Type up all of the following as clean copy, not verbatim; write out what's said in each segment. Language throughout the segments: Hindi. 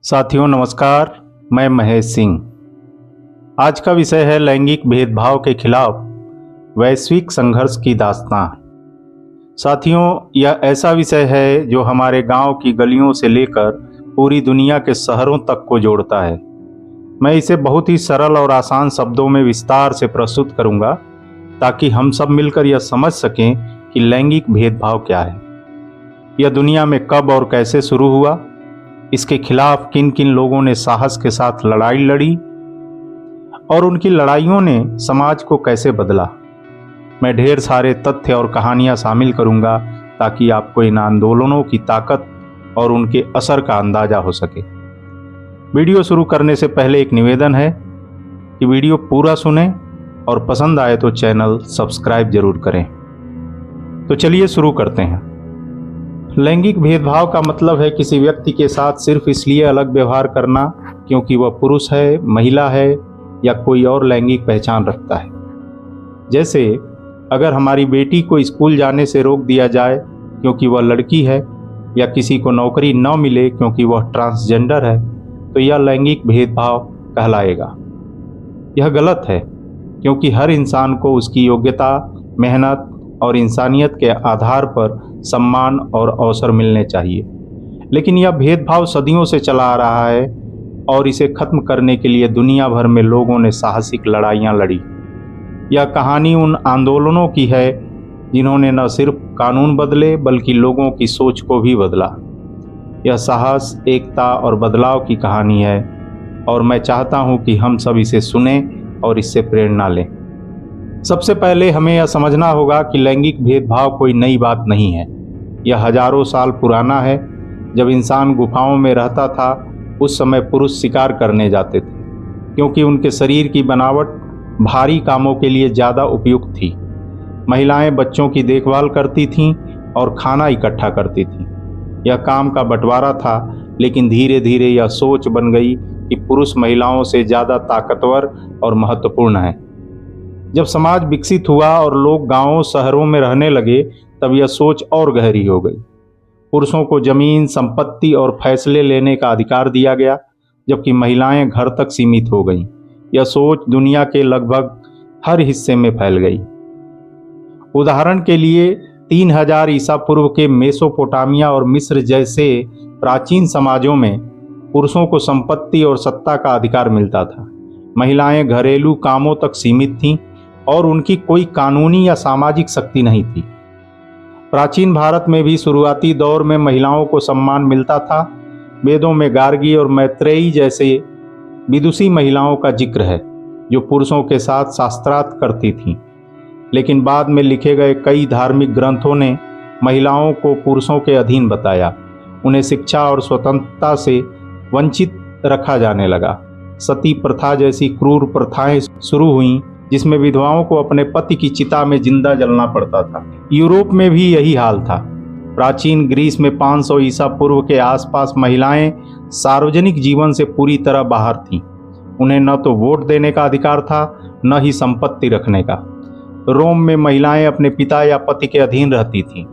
साथियों नमस्कार, मैं महेश सिंह। आज का विषय है लैंगिक भेदभाव के खिलाफ वैश्विक संघर्ष की दास्तां। साथियों, यह ऐसा विषय है जो हमारे गांव की गलियों से लेकर पूरी दुनिया के शहरों तक को जोड़ता है। मैं इसे बहुत ही सरल और आसान शब्दों में विस्तार से प्रस्तुत करूंगा ताकि हम सब मिलकर यह समझ सकें कि लैंगिक भेदभाव क्या है, यह दुनिया में कब और कैसे शुरू हुआ, इसके खिलाफ किन किन लोगों ने साहस के साथ लड़ाई लड़ी और उनकी लड़ाइयों ने समाज को कैसे बदला। मैं ढेर सारे तथ्य और कहानियां शामिल करूंगा ताकि आपको इन आंदोलनों की ताकत और उनके असर का अंदाजा हो सके। वीडियो शुरू करने से पहले एक निवेदन है कि वीडियो पूरा सुनें और पसंद आए तो चैनल सब्सक्राइब जरूर करें। तो चलिए शुरू करते हैं। लैंगिक भेदभाव का मतलब है किसी व्यक्ति के साथ सिर्फ इसलिए अलग व्यवहार करना क्योंकि वह पुरुष है, महिला है या कोई और लैंगिक पहचान रखता है। जैसे अगर हमारी बेटी को स्कूल जाने से रोक दिया जाए क्योंकि वह लड़की है, या किसी को नौकरी न मिले क्योंकि वह ट्रांसजेंडर है, तो यह लैंगिक भेदभाव कहलाएगा। यह गलत है क्योंकि हर इंसान को उसकी योग्यता, मेहनत और इंसानियत के आधार पर सम्मान और अवसर मिलने चाहिए। लेकिन यह भेदभाव सदियों से चला आ रहा है और इसे खत्म करने के लिए दुनिया भर में लोगों ने साहसिक लड़ाइयाँ लड़ी। यह कहानी उन आंदोलनों की है जिन्होंने न सिर्फ कानून बदले बल्कि लोगों की सोच को भी बदला। यह साहस, एकता और बदलाव की कहानी है और मैं चाहता हूँ कि हम सब इसे सुनें और इससे प्रेरणा लें। सबसे पहले हमें यह समझना होगा कि लैंगिक भेदभाव कोई नई बात नहीं है। यह हजारों साल पुराना है। जब इंसान गुफाओं में रहता था उस समय पुरुष शिकार करने जाते थे क्योंकि उनके शरीर की बनावट भारी कामों के लिए ज़्यादा उपयुक्त थी। महिलाएं बच्चों की देखभाल करती थीं और खाना इकट्ठा करती थीं। यह काम का बंटवारा था, लेकिन धीरे धीरे यह सोच बन गई कि पुरुष महिलाओं से ज़्यादा ताकतवर और महत्वपूर्ण है। जब समाज विकसित हुआ और लोग गांवों शहरों में रहने लगे तब यह सोच और गहरी हो गई। पुरुषों को जमीन, संपत्ति और फैसले लेने का अधिकार दिया गया, जबकि महिलाएं घर तक सीमित हो गईं। यह सोच दुनिया के लगभग हर हिस्से में फैल गई। उदाहरण के लिए 3000 ईसा पूर्व के मेसोपोटामिया और मिस्र जैसे प्राचीन समाजों में पुरुषों को संपत्ति और सत्ता का अधिकार मिलता था। महिलाएं घरेलू कामों तक सीमित थीं और उनकी कोई कानूनी या सामाजिक शक्ति नहीं थी। प्राचीन भारत में भी शुरुआती दौर में महिलाओं को सम्मान मिलता था। वेदों में गार्गी और मैत्रेयी जैसे विदुषी महिलाओं का जिक्र है जो पुरुषों के साथ शास्त्रार्थ करती थीं। लेकिन बाद में लिखे गए कई धार्मिक ग्रंथों ने महिलाओं को पुरुषों के अधीन बताया। उन्हें शिक्षा और स्वतंत्रता से वंचित रखा जाने लगा। सती प्रथा जैसी क्रूर प्रथाएं शुरू हुईं जिसमें विधवाओं को अपने पति की चिता में जिंदा जलना पड़ता था। यूरोप में भी यही हाल था। प्राचीन ग्रीस में 500 ईसा पूर्व के आसपास महिलाएं सार्वजनिक जीवन से पूरी तरह बाहर थीं। उन्हें न तो वोट देने का अधिकार था, न ही संपत्ति रखने का। रोम में महिलाएं अपने पिता या पति के अधीन रहती थीं।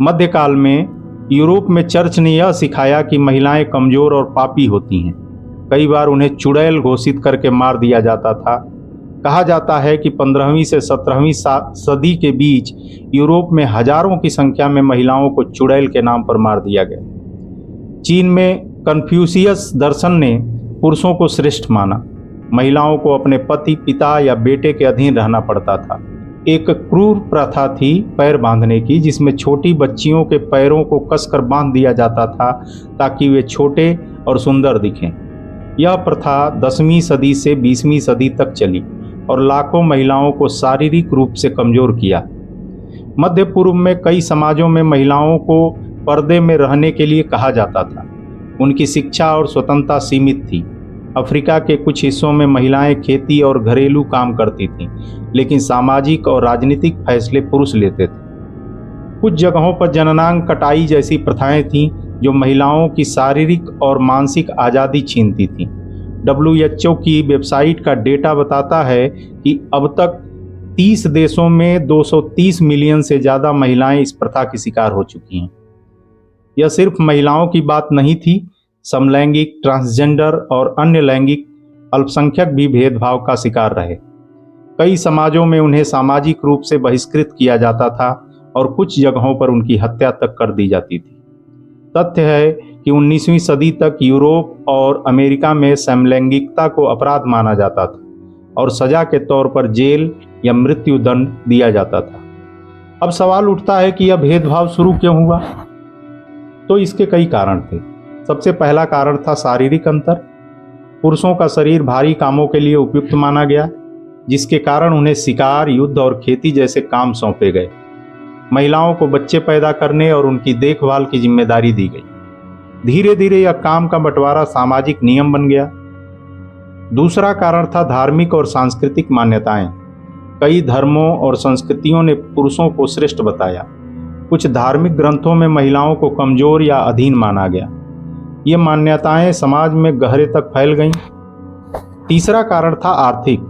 मध्यकाल में यूरोप में चर्च ने यह सिखाया कि महिलाएं कमजोर और पापी होती हैं। कई बार उन्हें चुड़ैल घोषित करके मार दिया जाता था। कहा जाता है कि 15वीं से 17वीं सदी के बीच यूरोप में हजारों की संख्या में महिलाओं को चुड़ैल के नाम पर मार दिया गया। चीन में कन्फ्यूशियस दर्शन ने पुरुषों को श्रेष्ठ माना। महिलाओं को अपने पति, पिता या बेटे के अधीन रहना पड़ता था। एक क्रूर प्रथा थी पैर बांधने की, जिसमें छोटी बच्चियों के पैरों को कसकर बांध दिया जाता था ताकि वे छोटे और सुंदर दिखें। यह प्रथा 10वीं सदी से 20वीं सदी तक चली और लाखों महिलाओं को शारीरिक रूप से कमजोर किया। मध्य पूर्व में कई समाजों में महिलाओं को पर्दे में रहने के लिए कहा जाता था। उनकी शिक्षा और स्वतंत्रता सीमित थी। अफ्रीका के कुछ हिस्सों में महिलाएं खेती और घरेलू काम करती थीं, लेकिन सामाजिक और राजनीतिक फैसले पुरुष लेते थे। कुछ जगहों पर जननांग कटाई जैसी प्रथाएं थीं जो महिलाओं की शारीरिक और मानसिक आज़ादी छीनती थीं। WHO की वेबसाइट का डेटा बताता है कि अब तक 30 देशों में 230 मिलियन से ज़्यादा महिलाएं इस प्रथा की शिकार हो चुकी हैं। यह सिर्फ महिलाओं की बात नहीं थी, समलैंगिक, ट्रांसजेंडर और अन्य लैंगिक अल्पसंख्यक भी भेदभाव का शिकार रहे। कई समाजों में उन्हें सामाजिक रूप से बहिष्कृत किया जाता था और कुछ जगहों पर उनकी हत्या तक कर दी जाती थी। तथ्य है कि 19वीं सदी तक यूरोप और अमेरिका में समलैंगिकता को अपराध माना जाता था और सजा के तौर पर जेल या मृत्यु दंड दिया जाता था। अब सवाल उठता है कि यह भेदभाव शुरू क्यों हुआ? तो इसके कई कारण थे। सबसे पहला कारण था शारीरिक अंतर। पुरुषों का शरीर भारी कामों के लिए उपयुक्त माना गया, जिसके कारण उन्हें शिकार, युद्ध और खेती जैसे काम सौंपे गए। महिलाओं को बच्चे पैदा करने और उनकी देखभाल की जिम्मेदारी दी गई। धीरे धीरे यह काम का बंटवारा सामाजिक नियम बन गया। दूसरा कारण था धार्मिक और सांस्कृतिक मान्यताएं। कई धर्मों और संस्कृतियों ने पुरुषों को श्रेष्ठ बताया। कुछ धार्मिक ग्रंथों में महिलाओं को कमजोर या अधीन माना गया। ये मान्यताएं समाज में गहरे तक फैल गईं। तीसरा कारण था आर्थिक।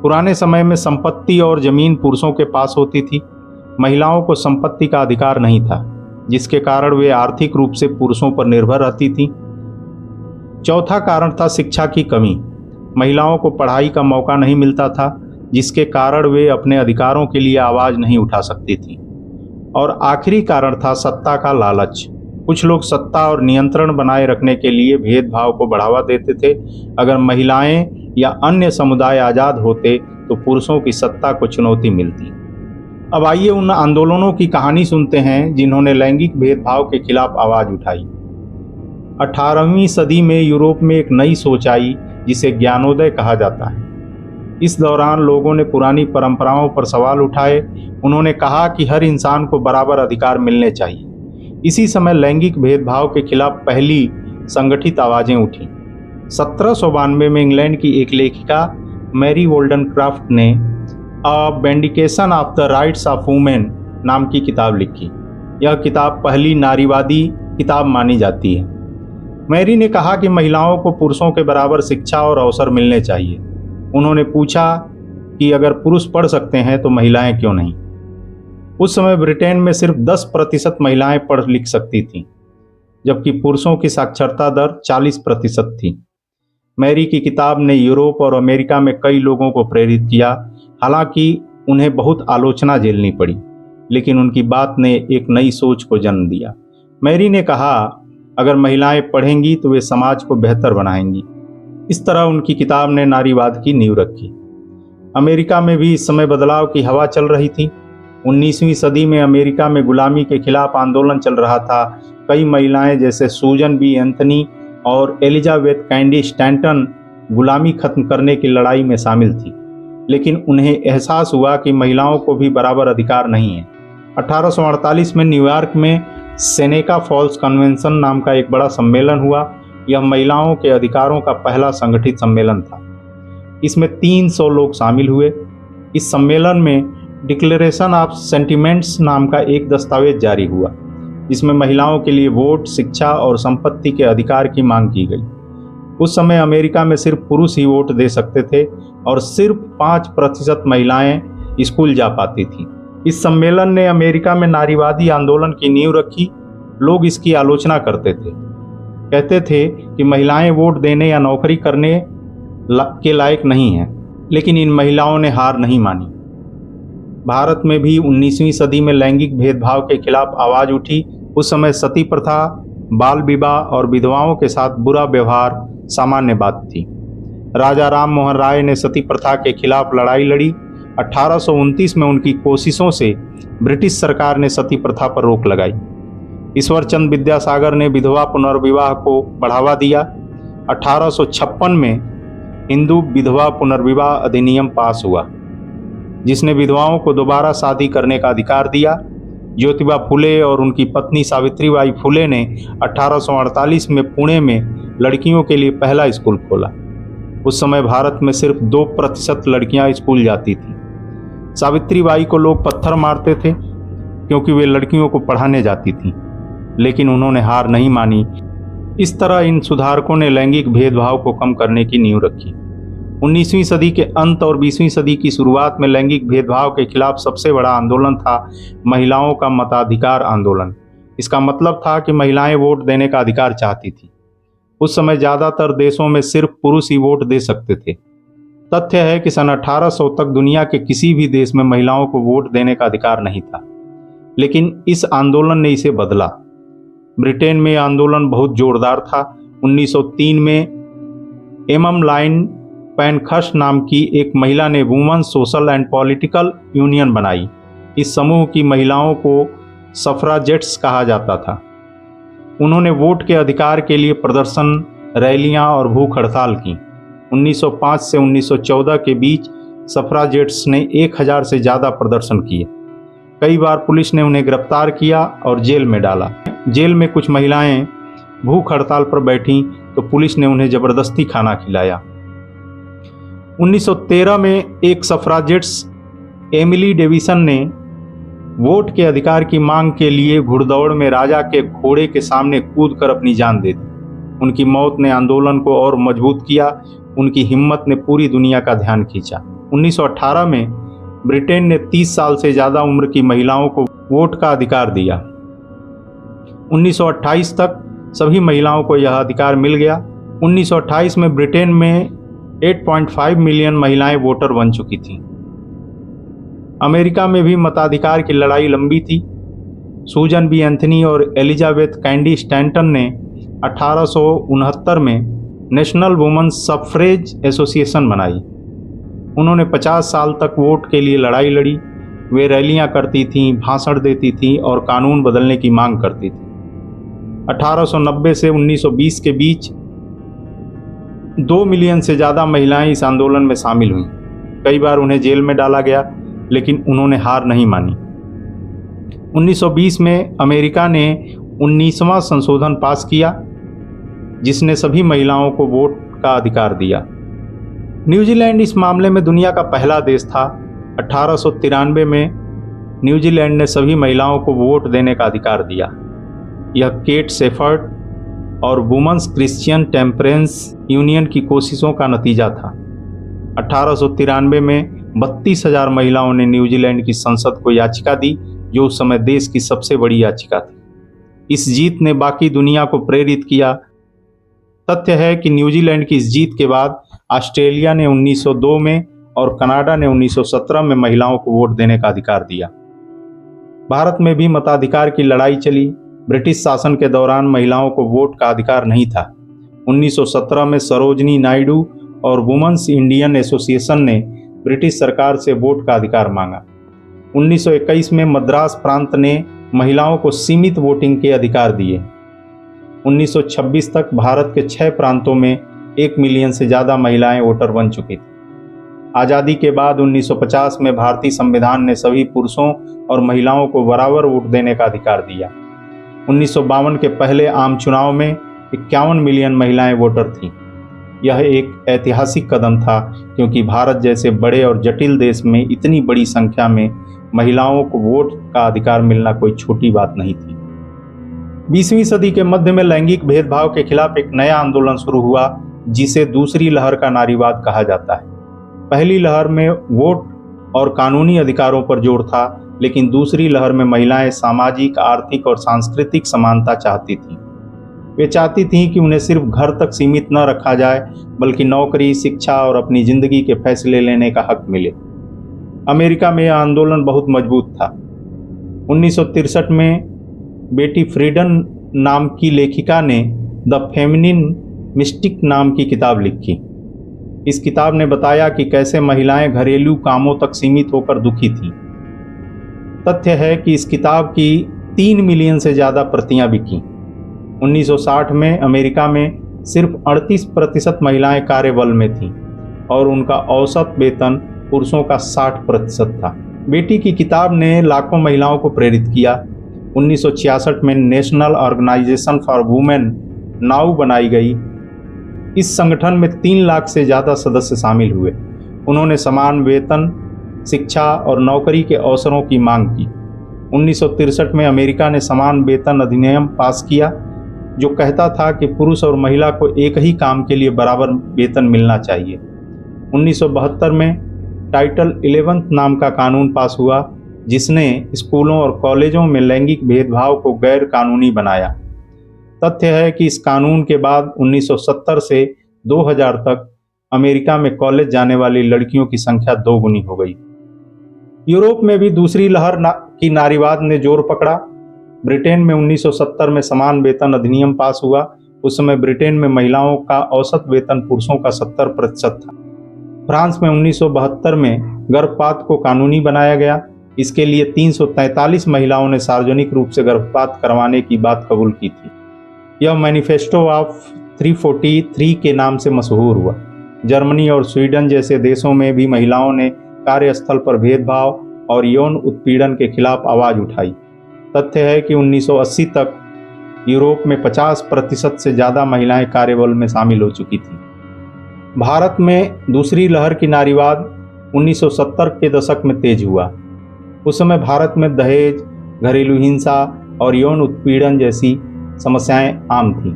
पुराने समय में संपत्ति और जमीन पुरुषों के पास होती थी। महिलाओं को संपत्ति का अधिकार नहीं था, जिसके कारण वे आर्थिक रूप से पुरुषों पर निर्भर रहती थीं। चौथा कारण था शिक्षा की कमी। महिलाओं को पढ़ाई का मौका नहीं मिलता था, जिसके कारण वे अपने अधिकारों के लिए आवाज नहीं उठा सकती थीं। और आखिरी कारण था सत्ता का लालच। कुछ लोग सत्ता और नियंत्रण बनाए रखने के लिए भेदभाव को बढ़ावा देते थे। अगर महिलाएं या अन्य समुदाय आज़ाद होते तो पुरुषों की सत्ता को चुनौती मिलती। अब आइए उन आंदोलनों की कहानी सुनते हैं जिन्होंने लैंगिक भेदभाव के खिलाफ आवाज उठाई। 18वीं सदी में यूरोप में एक नई सोच आई, जिसे ज्ञानोदय कहा जाता है। इस दौरान लोगों ने पुरानी परंपराओं पर सवाल उठाए। उन्होंने कहा कि हर इंसान को बराबर अधिकार मिलने चाहिए। इसी समय लैंगिक भेदभाव के खिलाफ पहली संगठित आवाजें उठी। 1792 में इंग्लैंड की एक लेखिका मैरी वोल्डनक्राफ्ट ने a vindication of the rights of women नाम की किताब लिखी। यह किताब पहली नारीवादी किताब मानी जाती है। मैरी ने कहा कि महिलाओं को पुरुषों के बराबर शिक्षा और अवसर मिलने चाहिए। उन्होंने पूछा कि अगर पुरुष पढ़ सकते हैं तो महिलाएं क्यों नहीं? उस समय ब्रिटेन में सिर्फ 10% महिलाएं पढ़ लिख सकती थीं, जबकि पुरुषों की साक्षरता दर 40% थी। मैरी की किताब ने यूरोप और अमेरिका में कई लोगों को प्रेरित किया। हालांकि उन्हें बहुत आलोचना झेलनी पड़ी, लेकिन उनकी बात ने एक नई सोच को जन्म दिया। मैरी ने कहा, अगर महिलाएं पढ़ेंगी तो वे समाज को बेहतर बनाएंगी। इस तरह उनकी किताब ने नारीवाद की नींव रखी। अमेरिका में भी इस समय बदलाव की हवा चल रही थी। 19वीं सदी में अमेरिका में गुलामी के खिलाफ आंदोलन चल रहा था। कई महिलाएं जैसे सूजन बी एंथनी और एलिजाबेथ कैंडी स्टैंटन गुलामी खत्म करने की लड़ाई में शामिल थी, लेकिन उन्हें एहसास हुआ कि महिलाओं को भी बराबर अधिकार नहीं है। 1848 में न्यूयॉर्क में सेनेका फॉल्स कन्वेंशन नाम का एक बड़ा सम्मेलन हुआ। यह महिलाओं के अधिकारों का पहला संगठित सम्मेलन था। इसमें 300 लोग शामिल हुए। इस सम्मेलन में डिक्लेरेशन ऑफ सेंटिमेंट्स नाम का एक दस्तावेज जारी हुआ, जिसमें महिलाओं के लिए वोट, शिक्षा और संपत्ति के अधिकार की मांग की गई। उस समय अमेरिका में सिर्फ पुरुष ही वोट दे सकते थे और सिर्फ 5% महिलाएं स्कूल जा पाती थीं। इस सम्मेलन ने अमेरिका में नारीवादी आंदोलन की नींव रखी। लोग इसकी आलोचना करते थे, कहते थे कि महिलाएं वोट देने या नौकरी करने के लायक नहीं हैं, लेकिन इन महिलाओं ने हार नहीं मानी। भारत में भी 19वीं सदी में लैंगिक भेदभाव के खिलाफ आवाज उठी। उस समय सती प्रथा, बाल विवाह और विधवाओं के साथ बुरा व्यवहार सामान्य बात थी। राजा राम मोहन राय ने सती प्रथा के खिलाफ लड़ाई लड़ी। 1829 में उनकी कोशिशों से ब्रिटिश सरकार ने सती प्रथा पर रोक लगाई। ईश्वरचंद विद्यासागर ने विधवा पुनर्विवाह को बढ़ावा दिया। 1856 में हिंदू विधवा पुनर्विवाह अधिनियम पास हुआ, जिसने विधवाओं को दोबारा शादी करने का अधिकार दिया। ज्योतिबा फुले और उनकी पत्नी सावित्रीबाई फुले ने 1848 में पुणे में लड़कियों के लिए पहला स्कूल खोला। उस समय भारत में सिर्फ 2% लड़कियां स्कूल जाती थीं। सावित्रीबाई को लोग पत्थर मारते थे क्योंकि वे लड़कियों को पढ़ाने जाती थीं, लेकिन उन्होंने हार नहीं मानी। इस तरह इन सुधारकों ने लैंगिक भेदभाव को कम करने की नींव रखी। 19वीं सदी के अंत और 20वीं सदी की शुरुआत में लैंगिक भेदभाव के खिलाफ सबसे बड़ा आंदोलन था महिलाओं का मताधिकार आंदोलन। इसका मतलब था कि महिलाएं वोट देने का अधिकार चाहती थी। उस समय ज़्यादातर देशों में सिर्फ पुरुष ही वोट दे सकते थे। तथ्य है कि सन 1800 तक दुनिया के किसी भी देश में महिलाओं को वोट देने का अधिकार नहीं था, लेकिन इस आंदोलन ने इसे बदला। ब्रिटेन में यह आंदोलन बहुत जोरदार था। 1903 में एमम लाइन पैनखर्स्ट नाम की एक महिला ने women social and political union बनाई। इस समूह की महिलाओं को सफराजेट्स कहा जाता था। उन्होंने वोट के अधिकार के लिए प्रदर्शन, रैलियां और भूख हड़ताल की। 1905 से 1914 के बीच सफराजेट्स ने 1000 से ज़्यादा प्रदर्शन किए। कई बार पुलिस ने उन्हें गिरफ्तार किया और जेल में डाला। जेल में कुछ महिलाएं भूख हड़ताल पर बैठीं तो पुलिस ने उन्हें जबरदस्ती खाना खिलाया। 1913 में एक सफराजेट्स एमिली डेविसन ने वोट के अधिकार की मांग के लिए घुड़दौड़ में राजा के घोड़े के सामने कूदकर अपनी जान दे दी। उनकी मौत ने आंदोलन को और मजबूत किया। उनकी हिम्मत ने पूरी दुनिया का ध्यान खींचा। 1918 में ब्रिटेन ने 30 साल से ज़्यादा उम्र की महिलाओं को वोट का अधिकार दिया। 1928 तक सभी महिलाओं को यह अधिकार मिल गया। 1928 में ब्रिटेन में 8.5 मिलियन महिलाएं वोटर बन चुकी थीं। अमेरिका में भी मताधिकार की लड़ाई लंबी थी। सूजन बी एंथनी और एलिजाबेथ कैंडी स्टैंटन ने 1869 में नेशनल वुमेन्स सफरेज एसोसिएशन बनाई। उन्होंने 50 साल तक वोट के लिए लड़ाई लड़ी। वे रैलियां करती थीं, भाषण देती थीं और कानून बदलने की मांग करती थीं। 1890 से 1920 के बीच 2 मिलियन से ज़्यादा महिलाएं इस आंदोलन में शामिल हुईं। कई बार उन्हें जेल में डाला गया, लेकिन उन्होंने हार नहीं मानी। 1920 में अमेरिका ने 19वां संशोधन पास किया, जिसने सभी महिलाओं को वोट का अधिकार दिया। न्यूजीलैंड इस मामले में दुनिया का पहला देश था। 1893 में न्यूजीलैंड ने सभी महिलाओं को वोट देने का अधिकार दिया। यह केट शेफर्ड और वुमेन्स क्रिश्चियन टेम्परेंस यूनियन की कोशिशों का नतीजा था। 1893 में 32,000 महिलाओं ने न्यूजीलैंड की संसद को याचिका दी, जो उस समय देश की सबसे बड़ी याचिका थी। इस जीत ने बाकी दुनिया को प्रेरित किया। तथ्य है कि न्यूजीलैंड की इस जीत के बाद ऑस्ट्रेलिया ने 1902 में और कनाडा ने 1917 में महिलाओं को वोट देने का अधिकार दिया। भारत में भी मताधिकार की लड़ाई चली। ब्रिटिश शासन के दौरान महिलाओं को वोट का अधिकार नहीं था। 1917 में सरोजनी नायडू और वुमेन्स इंडियन एसोसिएशन ने ब्रिटिश सरकार से वोट का अधिकार मांगा। 1921 में मद्रास प्रांत ने महिलाओं को सीमित वोटिंग के अधिकार दिए। 1926 तक भारत के 6 प्रांतों में 1 मिलियन से ज़्यादा महिलाएं वोटर बन चुकी थीं। आज़ादी के बाद 1950 में भारतीय संविधान ने सभी पुरुषों और महिलाओं को बराबर वोट देने का अधिकार दिया। 1952 के पहले आम चुनाव में 51 मिलियन महिलाएं वोटर थीं। यह एक ऐतिहासिक कदम था, क्योंकि भारत जैसे बड़े और जटिल देश में इतनी बड़ी संख्या में महिलाओं को वोट का अधिकार मिलना कोई छोटी बात नहीं थी। 20वीं सदी के मध्य में लैंगिक भेदभाव के खिलाफ एक नया आंदोलन शुरू हुआ, जिसे दूसरी लहर का नारीवाद कहा जाता है। पहली लहर में वोट और कानूनी अधिकारों पर जोर था, लेकिन दूसरी लहर में महिलाएं सामाजिक, आर्थिक और सांस्कृतिक समानता चाहती थीं। वे चाहती थीं कि उन्हें सिर्फ घर तक सीमित न रखा जाए, बल्कि नौकरी, शिक्षा और अपनी जिंदगी के फैसले लेने का हक मिले। अमेरिका में यह आंदोलन बहुत मजबूत था। 1963 में बेटी फ्रीडन नाम की लेखिका ने द फेमिनिन मिस्टिक नाम की किताब लिखी। इस किताब ने बताया कि कैसे महिलाएं घरेलू कामों तक सीमित होकर दुखी थीं। तथ्य है कि इस किताब की 3 मिलियन से ज़्यादा प्रतियां बिकीं। 1960 में अमेरिका में सिर्फ 38% महिलाएं कार्यबल में थीं और उनका औसत वेतन पुरुषों का 60% था। बेटी की किताब ने लाखों महिलाओं को प्रेरित किया। 1966 में नेशनल ऑर्गेनाइजेशन फॉर वुमेन नाउ बनाई गई। इस संगठन में 3 लाख से ज़्यादा सदस्य शामिल हुए। उन्होंने समान वेतन, शिक्षा और नौकरी के अवसरों की मांग की। 1963 में अमेरिका ने समान वेतन अधिनियम पास किया, जो कहता था कि पुरुष और महिला को एक ही काम के लिए बराबर वेतन मिलना चाहिए। 1972 में टाइटल 11 नाम का कानून पास हुआ, जिसने स्कूलों और कॉलेजों में लैंगिक भेदभाव को गैर कानूनी बनाया। तथ्य है कि इस कानून के बाद 1970 से 2000 तक अमेरिका में कॉलेज जाने वाली लड़कियों की संख्या दोगुनी हो गई। यूरोप में भी दूसरी लहर की नारीवाद ने जोर पकड़ा। ब्रिटेन में 1970 में समान वेतन अधिनियम पास हुआ। उस समय ब्रिटेन में महिलाओं का औसत वेतन पुरुषों का 70% था। फ्रांस में 1972 में गर्भपात को कानूनी बनाया गया। इसके लिए 343 महिलाओं ने सार्वजनिक रूप से गर्भपात करवाने की बात कबूल की थी। यह मैनिफेस्टो ऑफ 343 के नाम से मशहूर हुआ। जर्मनी और स्वीडन जैसे देशों में भी महिलाओं ने कार्यस्थल पर भेदभाव और यौन उत्पीड़न के खिलाफ आवाज उठाई। तथ्य है कि 1980 तक यूरोप में 50% से ज़्यादा महिलाएं कार्यबल में शामिल हो चुकी थीं। भारत में दूसरी लहर की नारीवाद 1970 के दशक में तेज हुआ। उस समय भारत में दहेज, घरेलू हिंसा और यौन उत्पीड़न जैसी समस्याएं आम थीं।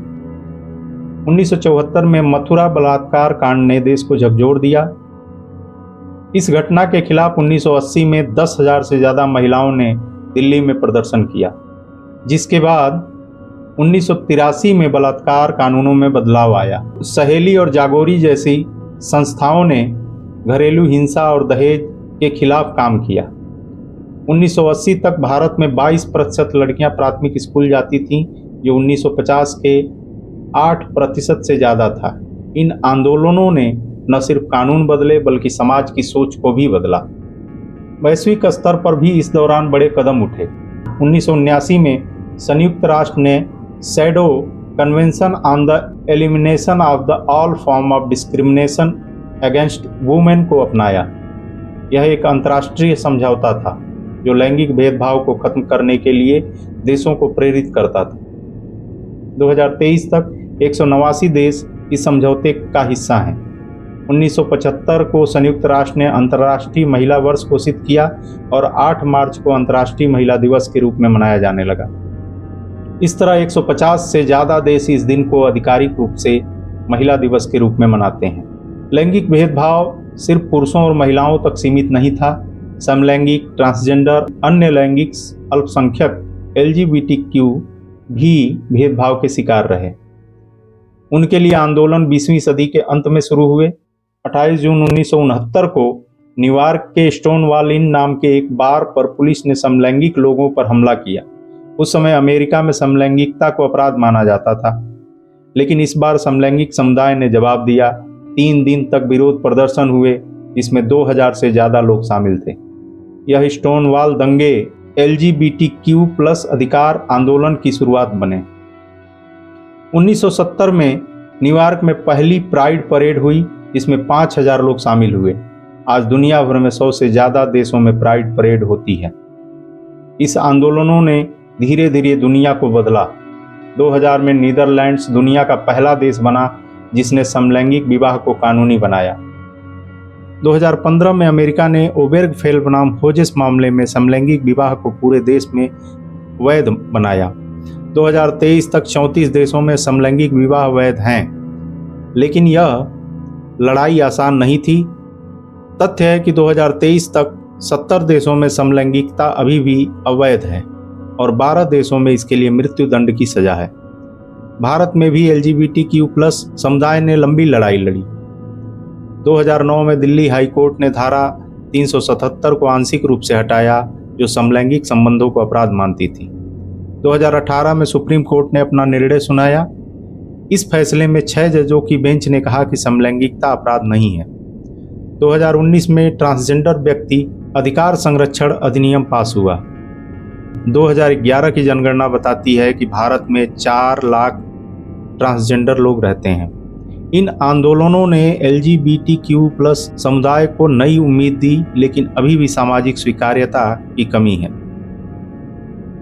1974 में मथुरा बलात्कार कांड ने देश को झकझोर दिया। इस घटना के खिलाफ 1980 में 10,000 से ज़्यादा महिलाओं ने दिल्ली में प्रदर्शन किया, जिसके बाद 1983 में बलात्कार कानूनों में बदलाव आया। सहेली और जागोरी जैसी संस्थाओं ने घरेलू हिंसा और दहेज के खिलाफ काम किया। 1980 तक भारत में 22% लड़कियां प्राथमिक स्कूल जाती थीं, जो 1950 के 8% से ज़्यादा था। इन आंदोलनों ने न सिर्फ कानून बदले बल्कि समाज की सोच को भी बदला। वैश्विक स्तर पर भी इस दौरान बड़े कदम उठे। 1979 में संयुक्त राष्ट्र ने shadow convention on the elimination of the all form of discrimination against women को अपनाया। यह एक अंतर्राष्ट्रीय समझौता था जो लैंगिक भेदभाव को खत्म करने के लिए देशों को प्रेरित करता था। 2023 तक 189 देश इस समझौते का हिस्सा हैं। 1975 को संयुक्त राष्ट्र ने अंतर्राष्ट्रीय महिला वर्ष घोषित किया और 8 मार्च को अंतर्राष्ट्रीय महिला दिवस के रूप में मनाया जाने लगा। इस तरह 150 से ज़्यादा देश इस दिन को आधिकारिक रूप से महिला दिवस के रूप में मनाते हैं। लैंगिक भेदभाव सिर्फ पुरुषों और महिलाओं तक सीमित नहीं था। समलैंगिक, ट्रांसजेंडर, अन्य लैंगिक अल्पसंख्यक, LGBTQ भी भेदभाव के शिकार रहे। उनके लिए आंदोलन 20वीं सदी के अंत में शुरू हुए। 28 जून 1969 को न्यूयॉर्क के स्टोनवॉल इन नाम के एक बार पर पुलिस ने समलैंगिक लोगों पर हमला किया। उस समय अमेरिका में समलैंगिकता को अपराध माना जाता था, लेकिन इस बार समलैंगिक समुदाय ने जवाब दिया। 3 दिन तक विरोध प्रदर्शन हुए, जिसमें 2000 से ज़्यादा लोग शामिल थे। यह स्टोनवॉल दंगे LGBTQ+ अधिकार आंदोलन की शुरुआत बने। 1970 में न्यूयॉर्क में पहली प्राइड परेड हुई, जिसमें 5000 लोग शामिल हुए। आज दुनिया भर में 100 से ज़्यादा देशों में प्राइड परेड होती है। इस आंदोलनों ने धीरे धीरे दुनिया को बदला। 2000 में नीदरलैंड्स दुनिया का पहला देश बना जिसने समलैंगिक विवाह को कानूनी बनाया। 2015 में अमेरिका ने ओबेर्गफेल बनाम होजेस मामले में समलैंगिक विवाह को पूरे देश में वैध बनाया। 2023 तक 34 देशों में समलैंगिक विवाह वैध हैं, लेकिन यह लड़ाई आसान नहीं थी। तथ्य है कि 2023 तक 70 देशों में समलैंगिकता अभी भी अवैध है और 12 देशों में इसके लिए मृत्यु दंड की सजा है। भारत में भी LGBTQ+ समुदाय ने लंबी लड़ाई लड़ी। 2009 में दिल्ली हाई कोर्ट ने धारा 377 को आंशिक रूप से हटाया, जो समलैंगिक संबंधों को अपराध मानती थी। 2018 में सुप्रीम कोर्ट ने अपना निर्णय सुनाया। इस फैसले में 6 जजों की बेंच ने कहा कि समलैंगिकता अपराध नहीं है। 2019 में ट्रांसजेंडर व्यक्ति अधिकार संरक्षण अधिनियम पास हुआ। 2011 की जनगणना बताती है कि भारत में 4 लाख ट्रांसजेंडर लोग रहते हैं। इन आंदोलनों ने LGBTQ+ समुदाय को नई उम्मीद दी, लेकिन अभी भी सामाजिक स्वीकार्यता की कमी है।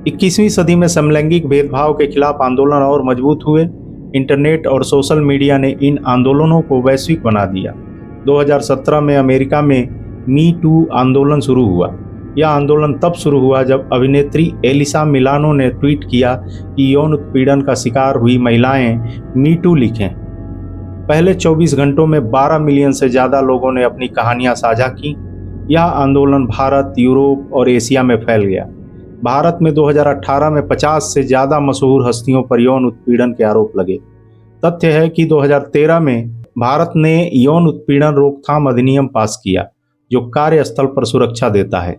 21वीं सदी में समलैंगिक भेदभाव के खिलाफ आंदोलन और मजबूत हुए। इंटरनेट और सोशल मीडिया ने इन आंदोलनों को वैश्विक बना दिया। 2017 में अमेरिका में मी टू आंदोलन शुरू हुआ। यह आंदोलन तब शुरू हुआ जब अभिनेत्री एलिसा मिलानो ने ट्वीट किया कि यौन उत्पीड़न का शिकार हुई महिलाएं मी टू लिखें। पहले 24 घंटों में 12 मिलियन से ज़्यादा लोगों ने अपनी कहानियां साझा की। यह आंदोलन भारत, यूरोप और एशिया में फैल गया। भारत में 2018 में 50 से ज़्यादा मशहूर हस्तियों पर यौन उत्पीड़न के आरोप लगे। तथ्य है कि 2013 में भारत ने यौन उत्पीड़न रोकथाम अधिनियम पास किया, जो कार्यस्थल पर सुरक्षा देता है।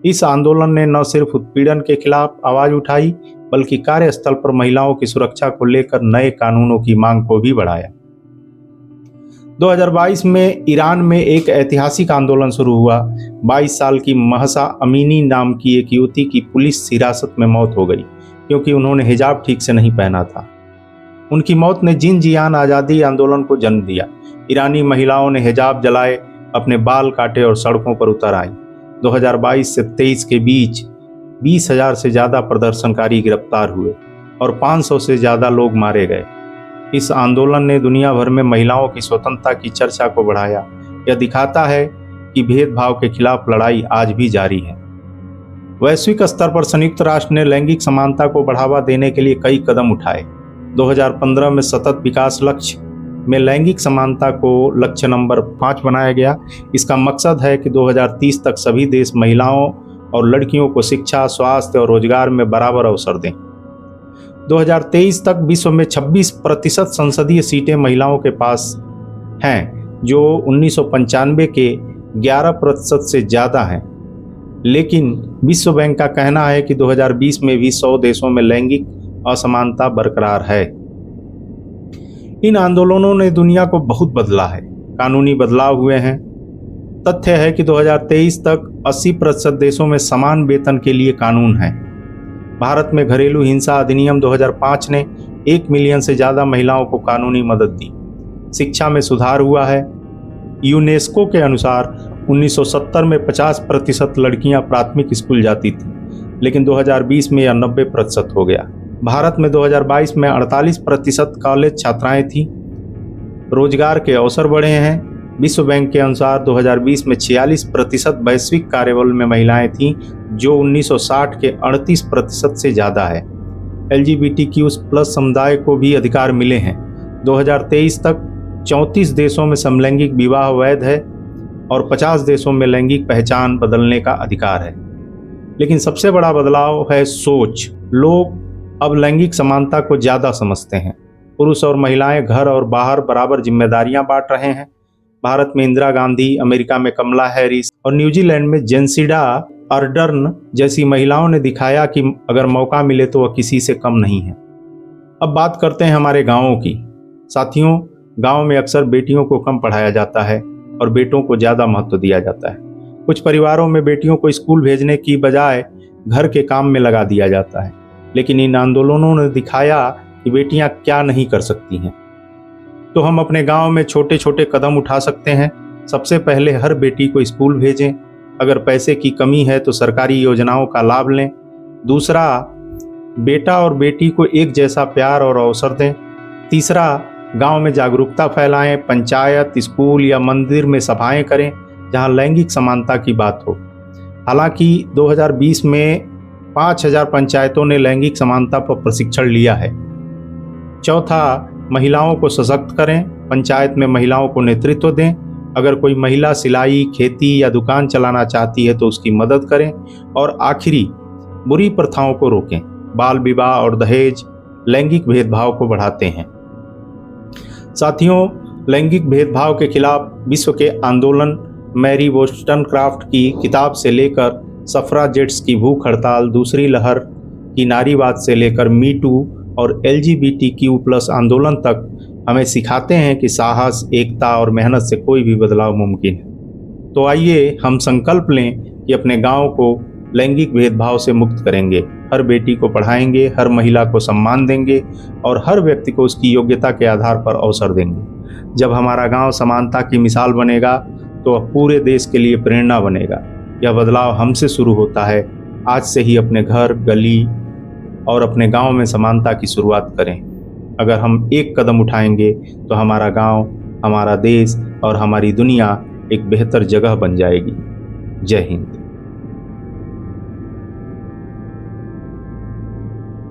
इस आंदोलन ने न सिर्फ उत्पीड़न के खिलाफ आवाज उठाई, बल्कि कार्यस्थल पर महिलाओं की सुरक्षा को लेकर नए कानूनों की मांग को भी बढ़ाया। 2022 में ईरान में एक ऐतिहासिक आंदोलन शुरू हुआ। 22 साल की महसा अमीनी नाम की एक युवती की पुलिस हिरासत में मौत हो गई, क्योंकि उन्होंने हिजाब ठीक से नहीं पहना था। उनकी मौत ने जिन-जियान आज़ादी आंदोलन को जन्म दिया। ईरानी महिलाओं ने हिजाब जलाए, अपने बाल काटे और सड़कों पर उतर आईं। 2022 से 23 के बीच 20,000 से ज़्यादा प्रदर्शनकारी गिरफ्तार हुए और 500 से ज़्यादा लोग मारे गए। इस आंदोलन ने दुनिया भर में महिलाओं की स्वतंत्रता की चर्चा को बढ़ाया। यह दिखाता है कि भेदभाव के खिलाफ लड़ाई आज भी जारी है। वैश्विक स्तर पर संयुक्त राष्ट्र ने लैंगिक समानता को बढ़ावा देने के लिए कई कदम उठाए। 2015 में सतत विकास लक्ष्य में लैंगिक समानता को लक्ष्य नंबर 5 बनाया गया। इसका मकसद है कि 2030 तक सभी देश महिलाओं और लड़कियों को शिक्षा, स्वास्थ्य और रोजगार में बराबर अवसर दें। 2023 तक विश्व में 26% संसदीय सीटें महिलाओं के पास हैं, जो 1995 के 11% से ज़्यादा हैं। लेकिन विश्व बैंक का कहना है कि 2020 में भी 100 देशों में लैंगिक असमानता बरकरार है। इन आंदोलनों ने दुनिया को बहुत बदला है। कानूनी बदलाव हुए हैं। तथ्य है कि 2023 तक 80% देशों में समान वेतन के लिए कानून है। भारत में घरेलू हिंसा अधिनियम 2005 ने 1 मिलियन से ज़्यादा महिलाओं को कानूनी मदद दी। शिक्षा में सुधार हुआ है। यूनेस्को के अनुसार 1970 में 50% लड़कियां प्राथमिक स्कूल जाती थीं, लेकिन 2020 में यह 90% हो गया। भारत में 2022 में 48% कॉलेज छात्राएं थीं। रोजगार के अवसर बढ़े हैं। विश्व बैंक के अनुसार 2020 में 46% वैश्विक कार्यबल में महिलाएं थीं, जो 1960 के 38% से ज़्यादा है। LGBTQ+ समुदाय को भी अधिकार मिले हैं। 2023 तक 34 देशों में समलैंगिक विवाह वैध है और 50 देशों में लैंगिक पहचान बदलने का अधिकार है। लेकिन सबसे बड़ा बदलाव है सोच। लोग अब लैंगिक समानता को ज़्यादा समझते हैं। पुरुष और महिलाएं घर और बाहर बराबर जिम्मेदारियां बांट रहे हैं। भारत में इंदिरा गांधी, अमेरिका में कमला हैरिस और न्यूजीलैंड में जेसिंडा अर्डर्न जैसी महिलाओं ने दिखाया कि अगर मौका मिले तो वह किसी से कम नहीं है। अब बात करते हैं हमारे गाँवों की। साथियों, गाँव में अक्सर बेटियों को कम पढ़ाया जाता है और बेटों को ज़्यादा महत्व दिया जाता है। कुछ परिवारों में बेटियों को स्कूल भेजने की बजाय घर के काम में लगा दिया जाता है। लेकिन इन आंदोलनों ने दिखाया कि बेटियां क्या नहीं कर सकती हैं। तो हम अपने गांव में छोटे छोटे कदम उठा सकते हैं। सबसे पहले हर बेटी को स्कूल भेजें। अगर पैसे की कमी है तो सरकारी योजनाओं का लाभ लें। दूसरा, बेटा और बेटी को एक जैसा प्यार और अवसर दें। तीसरा, गांव में जागरूकता फैलाएं। पंचायत, स्कूल या मंदिर में सभाएं करें जहां लैंगिक समानता की बात हो। हालांकि 2020 में 5,000 पंचायतों ने लैंगिक समानता पर प्रशिक्षण लिया है। चौथा, महिलाओं को सशक्त करें। पंचायत में महिलाओं को नेतृत्व दें। अगर कोई महिला सिलाई, खेती या दुकान चलाना चाहती है तो उसकी मदद करें। और आखिरी, बुरी प्रथाओं को रोकें। बाल विवाह और दहेज लैंगिक भेदभाव को बढ़ाते हैं। साथियों, लैंगिक भेदभाव के खिलाफ विश्व के आंदोलन, मैरी वोllstonecraft की किताब से लेकर सफ्राजेट्स की भूख हड़ताल, दूसरी लहर की नारीवाद से लेकर मी टू और LGBTQ+ आंदोलन तक हमें सिखाते हैं कि साहस, एकता और मेहनत से कोई भी बदलाव मुमकिन है। तो आइए हम संकल्प लें कि अपने गांव को लैंगिक भेदभाव से मुक्त करेंगे। हर बेटी को पढ़ाएंगे, हर महिला को सम्मान देंगे और हर व्यक्ति को उसकी योग्यता के आधार पर अवसर देंगे। जब हमारा गांव समानता की मिसाल बनेगा तो वह पूरे देश के लिए प्रेरणा बनेगा। यह बदलाव हमसे शुरू होता है। आज से ही अपने घर, गली और अपने गांव में समानता की शुरुआत करें। अगर हम एक कदम उठाएंगे तो हमारा गांव, हमारा देश और हमारी दुनिया एक बेहतर जगह बन जाएगी। जय हिंद।